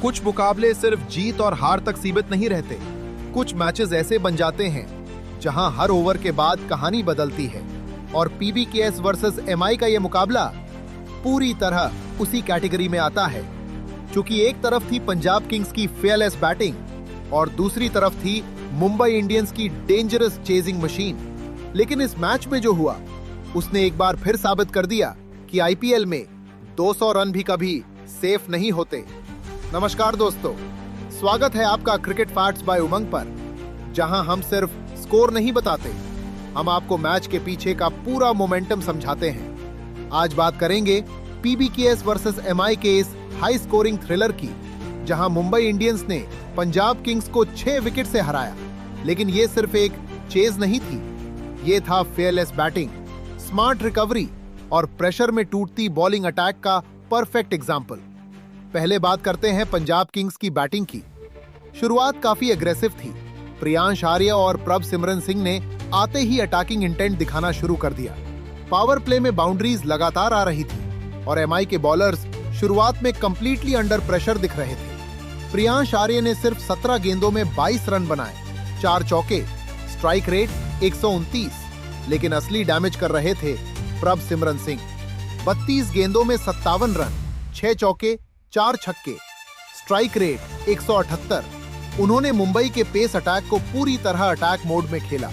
कुछ मुकाबले सिर्फ जीत और हार तक सीमित नहीं रहते। कुछ मैचेस ऐसे बन जाते हैं जहां हर ओवर के बाद कहानी बदलती है, और पीबीकेएस वर्सेस एमआई का यह मुकाबला पूरी तरह उसी कैटेगरी में आता है। क्योंकि एक तरफ थी पंजाब किंग्स की फेयरलेस बैटिंग और दूसरी तरफ थी मुंबई इंडियंस की डेंजरस चेजिंग मशीन। लेकिन इस मैच में जो हुआ उसने एक बार फिर साबित कर दिया कि आईपीएल में 200 रन भी कभी सेफ नहीं होते। नमस्कार दोस्तों, स्वागत है आपका क्रिकेट फैक्ट्स बाय उमंग पर, जहां हम सिर्फ स्कोर नहीं बताते, हम आपको मैच के पीछे का पूरा मोमेंटम समझाते हैं। आज बात करेंगे पीबीकेएस वर्सेस एमआई के इस हाई स्कोरिंग थ्रिलर की, जहां मुंबई इंडियंस ने पंजाब किंग्स को 6 विकेट से हराया। लेकिन ये सिर्फ एक चेज नहीं थी, ये था फेयरलेस बैटिंग, स्मार्ट रिकवरी और प्रेशर में टूटती बॉलिंग अटैक का परफेक्ट एग्जाम्पल। पहले बात करते हैं पंजाब किंग्स की बैटिंग की। शुरुआत काफी एग्रेसिव थी। प्रियांश आर्या और प्रभ सिमरन सिंह ने आते ही अटैकिंग इंटेंट दिखाना शुरू कर दिया। पावर प्ले में बाउंड्रीज लगातार आ रही थी और एमआई के बॉलर्स शुरुआत में कंप्लीटली अंडर प्रेशर दिख रहे थे। प्रियांश आर्या ने सिर्फ 17 गेंदों में 22 रन बनाए, 4 चौके, स्ट्राइक रेट 129, लेकिन असली डैमेज कर रहे थे प्रभ सिमरन सिंह। 32 गेंदों में 57 रन, 6 चौके, 4 छक्के, स्ट्राइक रेट 178। उन्होंने मुंबई के पेस अटैक को पूरी तरह अटैक मोड में खेला।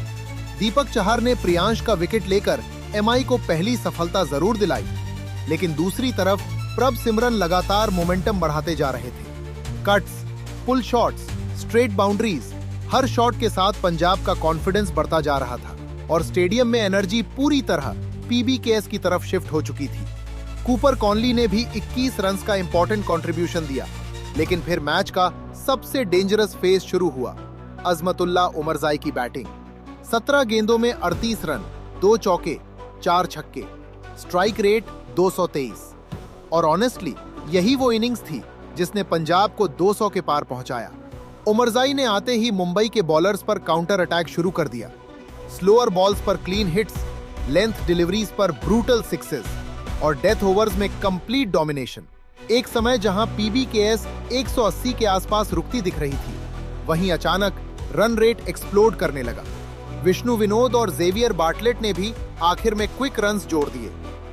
दीपक चहर ने प्रियांश का विकेट लेकर एमआई को पहली सफलता जरूर दिलाई, लेकिन दूसरी तरफ प्रभ सिमरन लगातार मोमेंटम बढ़ाते जा रहे थे। कट्स, पुल शॉट्स, स्ट्रेट बाउंड्रीज, हर शॉट के साथ पंजाब का कॉन्फिडेंस बढ़ता जा रहा था और स्टेडियम में एनर्जी पूरी तरह पीबीकेएस की तरफ शिफ्ट हो चुकी थी। कूपर कॉनली ने भी 21 रन्स का इंपॉर्टेंट कंट्रीब्यूशन दिया, लेकिन फिर मैच का सबसे डेंजरस फेज शुरू हुआ। अजमतुल्ला उमरजाई की बैटिंग। 17 गेंदों में 38 रन, 2 चौके, 4 छक्के, स्ट्राइक रेट 223। और ऑनेस्टली यही वो इनिंग्स थी जिसने पंजाब को 200 के पार पहुंचाया। उमरजाई ने आते ही मुंबई के बॉलर्स पर काउंटर अटैक शुरू कर दिया। स्लोअर बॉल्स पर क्लीन हिट्स, लेंथ डिलीवरीज पर ब्रूटल सिक्सेस और डेथ ओवर्स में कंप्लीट डोमिनेशन। एक समय जहां पीबीकेएस 180 के आसपास रुकती दिख रही थी, वहीं अचानक रन रेट एक्सप्लोड करने लगा। विष्णु विनोद और जेवियर बार्टलेट ने भी आखिर में क्विक रन्स जोड़ दिए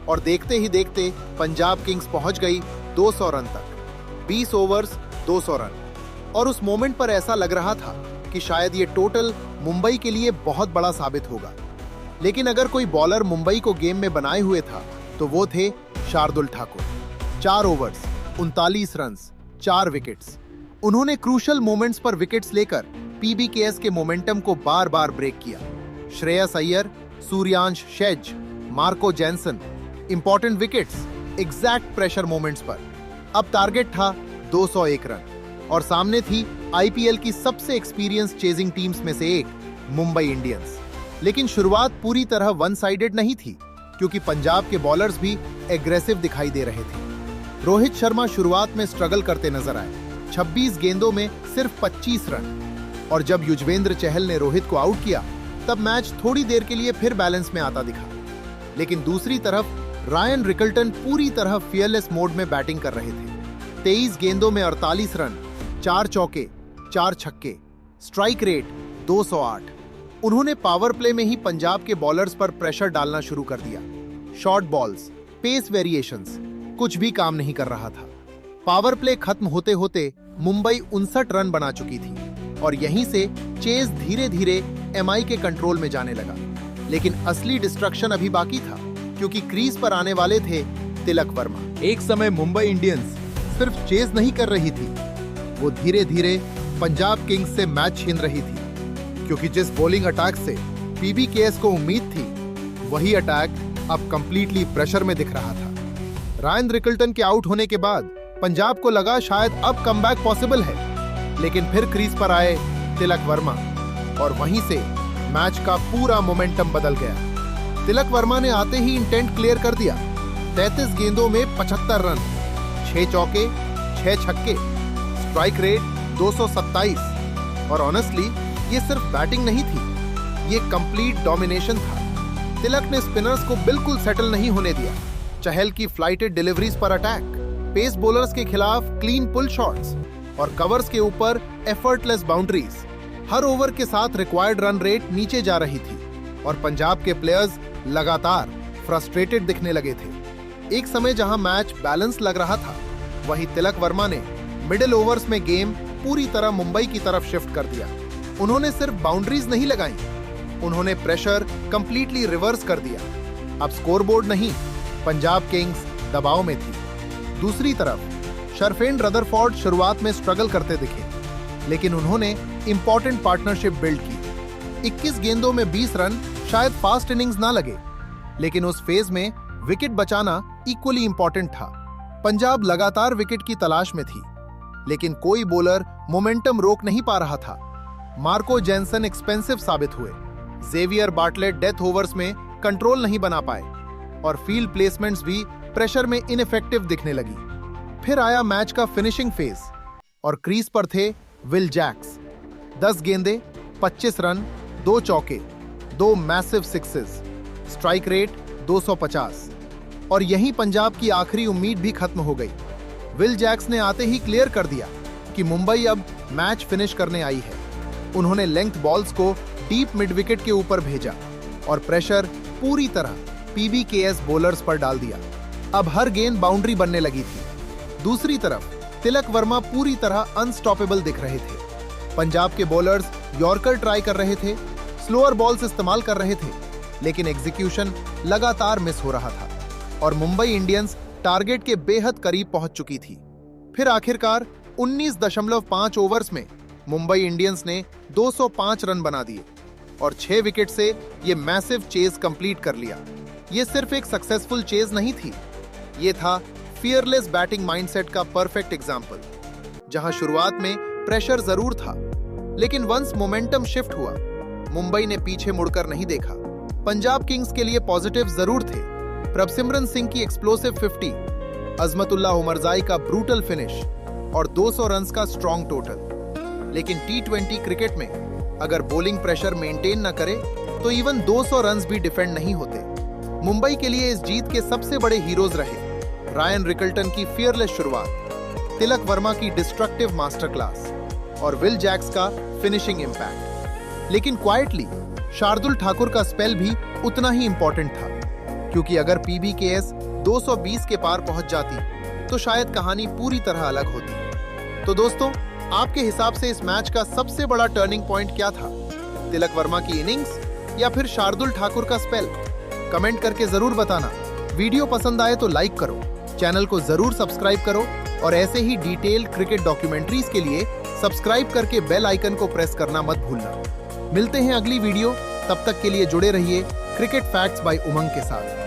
और देखते ही देखते पंजाब किंग्स पहुंच गई 200 रन तक। 20 ओवर्स 200 रन, और उस मोमेंट पर ऐसा लग रहा था कि शायद ये टोटल मुंबई के लिए बहुत बड़ा साबित होगा। लेकिन अगर कोई बॉलर मुंबई को गेम में बनाए हुए था तो वो थे Shardul Thakur. 4 overs 39 runs, 4 wickets. उन्होंने क्रूशल मोमेंट्स पर विकेट्स लेकर पीबीकेएस के मोमेंटम को बार बार ब्रेक किया। श्रेयस अय्यर, सूर्यांश शेज, Marco Jansen, important wickets, exact pressure moments पर। अब टारगेट था 201 रन और सामने थी आईपीएल की सबसे एक्सपीरियंस चेजिंग टीम्स में से एक, मुंबई इंडियंस। लेकिन शुरुआत पूरी तरह वन साइडेड नहीं थी, क्योंकि पंजाब के बॉलर्स भी एग्रेसिव दिखाई दे रहे थे। रोहित शर्मा शुरुआत में स्ट्रगल करते नजर आए, 26 गेंदों में सिर्फ 25 रन, और जब युजवेंद्र चहल ने रोहित को आउट किया तब मैच थोड़ी देर के लिए फिर बैलेंस में आता दिखा। लेकिन दूसरी तरफ रायन रिकल्टन पूरी तरह फियरलेस मोड में बैटिंग कर रहे थे। 23 गेंदों में 48 रन, 4 चौके, 4 छक्के, स्ट्राइक रेट 208। उन्होंने पावर प्ले में ही पंजाब के बॉलर्स पर प्रेशर डालना शुरू कर दिया। शॉर्ट बॉल्स, पेस वेरिएशंस, कुछ भी काम नहीं कर रहा था। पावर प्ले खत्म होते होते मुंबई 59 रन बना चुकी थी और यहीं से चेज धीरे धीरे एमआई के कंट्रोल में जाने लगा। लेकिन असली डिस्ट्रक्शन अभी बाकी था, क्योंकि क्रीज पर आने वाले थे तिलक वर्मा। एक समय मुंबई इंडियंस सिर्फ चेज नहीं कर रही थी, वो धीरे धीरे पंजाब किंग्स से मैच छीन रही थी, क्योंकि जिस बॉलिंग अटैक से पीबीकेएस को उम्मीद थी, वही अटैक अब कंप्लीटली प्रेशर में दिख रहा था। रायन रिकल्टन के आउट होने के बाद पंजाब को लगा शायद अब कमबैक पॉसिबल है, लेकिन फिर क्रीज पर आए तिलक वर्मा और वहीं से मैच का पूरा मोमेंटम बदल गया। तिलक वर्मा ने आते ही इंटेंट क्लियर कर दिया। 33 गेंदों में 75 रन, 6 चौके, 6 छक्के, स्ट्राइक रेट 227। और ऑनेस्टली ये सिर्फ बैटिंग नहीं थी, ये कंप्लीट डोमिनेशन था। तिलक ने स्पिनर्स को बिल्कुल सेटल नहीं होने दिया। चहल की फ्लाइटेड डिलीवरीज पर अटैक, पेस बॉलर्स के खिलाफ क्लीन पुल शॉट्स, और कवर्स के ऊपर एफर्टलेस बाउंड्रीज। हर ओवर के साथ रिक्वायर्ड रन रेट नीचे जा रही थी और पंजाब के प्लेयर्स लगातार फ्रस्ट्रेटेड दिखने लगे थे। एक समय जहां मैच बैलेंस लग रहा था, वहीं तिलक वर्मा ने मिडिल ओवर्स में गेम पूरी तरह मुंबई की तरफ शिफ्ट कर दिया। उन्होंने सिर्फ बाउंड्रीज नहीं लगाई, उन्होंने प्रेशर कंप्लीटली रिवर्स कर दिया। अब स्कोरबोर्ड नहीं, पंजाब किंग्स दबाव में थी। दूसरी तरफ शरफेन रदरफोर्ड शुरुआत में स्ट्रगल करते दिखे, लेकिन उन्होंने इंपॉर्टेंट पार्टनरशिप बिल्ड की। 21 गेंदों में 20 रन शायद फास्ट इनिंग्स ना लगे, लेकिन उस फेज में विकेट बचाना इक्वली इंपॉर्टेंट था। पंजाब लगातार विकेट की तलाश में थी, लेकिन कोई बॉलर मोमेंटम रोक नहीं पा रहा था। मार्को जेनसन एक्सपेंसिव साबित हुए, जेवियर बार्टलेट डेथ ओवर्स में कंट्रोल नहीं बना पाए और फील्ड प्लेसमेंट्स भी प्रेशर में इनइफेक्टिव दिखने लगी। फिर आया मैच का फिनिशिंग फेज और क्रीज पर थे विल जैक्स। 10 गेंदे, 25 रन, 2 चौके, 2 मैसिव सिक्सेस, स्ट्राइक रेट 250 और यहीं पंजाब की आखिरी उम्मीद भी खत्म हो गई। विल जैक्स ने आते ही क्लियर कर दिया कि मुंबई अब मैच फिनिश करने आई है। उन्होंने लेंथ बॉल्स को डीप मिड विकेट के ऊपर भेजा और प्रेशर पूरी तरह पीबीकेएस बॉलर्स पर डाल दिया। अब हर गेंद बाउंड्री बनने लगी थी। दूसरी तरफ तिलक वर्मा पूरी तरह अनस्टॉपेबल दिख रहे थे। पंजाब के बॉलर्स यॉर्कर ट्राई कर रहे थे, स्लोअर बॉल्स इस्तेमाल कर रहे थे, लेकिन एग्जीक्यूशन लगातार मिस हो रहा था और मुंबई इंडियंस टारगेट के बेहद करीब पहुंच चुकी थी। फिर आखिरकार 19.5 ओवर्स में मुंबई इंडियंस ने 205 रन बना दिए और 6 विकेट से ये मैसिव चेज कंप्लीट कर लिया। ये सिर्फ एक सक्सेसफुल चेज नहीं थी, ये था फियरलेस बैटिंग माइंडसेट का परफेक्ट एग्जाम्पल, जहां शुरुआत में प्रेशर जरूर था, लेकिन वंस मोमेंटम शिफ्ट हुआ, मुंबई ने पीछे मुड़कर नहीं देखा। पंजाब किंग्स के लिए पॉजिटिव जरूर थे, प्रभसिमरन सिंह की एक्सप्लोसिव 50, अजमतुल्लाह उमरजाई का ब्रूटल फिनिश और 200 रन्स का स्ट्रॉन्ग टोटल। लेकिन T20 क्रिकेट में अगर बॉलिंग प्रेशर मेंटेन न करे तो इवन 200 रन्स भी डिफेंड नहीं होते। मुंबई के लिए इस जीत के सबसे बड़े हीरोज रहे रायन रिकल्टन की फियरलेस शुरुआत, तिलक वर्मा की डिस्ट्रक्टिव मास्टर क्लास और विल जैक्स का फिनिशिंग इंपैक्ट। लेकिन क्वाइटली शार्दुल ठाकुर का स्पेल भी उतना ही इंपॉर्टेंट था, क्योंकि अगर पीबीकेएस 220 के पार पहुंच जाती तो शायद कहानी पूरी तरह अलग होती। तो दोस्तों, आपके हिसाब से इस मैच का सबसे बड़ा टर्निंग पॉइंट क्या था? तिलक वर्मा की इनिंग्स या फिर शार्दुल ठाकुर का स्पेल? कमेंट करके जरूर बताना। वीडियो पसंद आए तो लाइक करो, चैनल को जरूर सब्सक्राइब करो और ऐसे ही डिटेल्ड क्रिकेट डॉक्यूमेंट्रीज के लिए सब्सक्राइब करके बेल आइकन को प्रेस करना मत भूलना। मिलते हैं अगली वीडियो, तब तक के लिए जुड़े रहिए क्रिकेट फैक्ट्स बाय उमंग के साथ।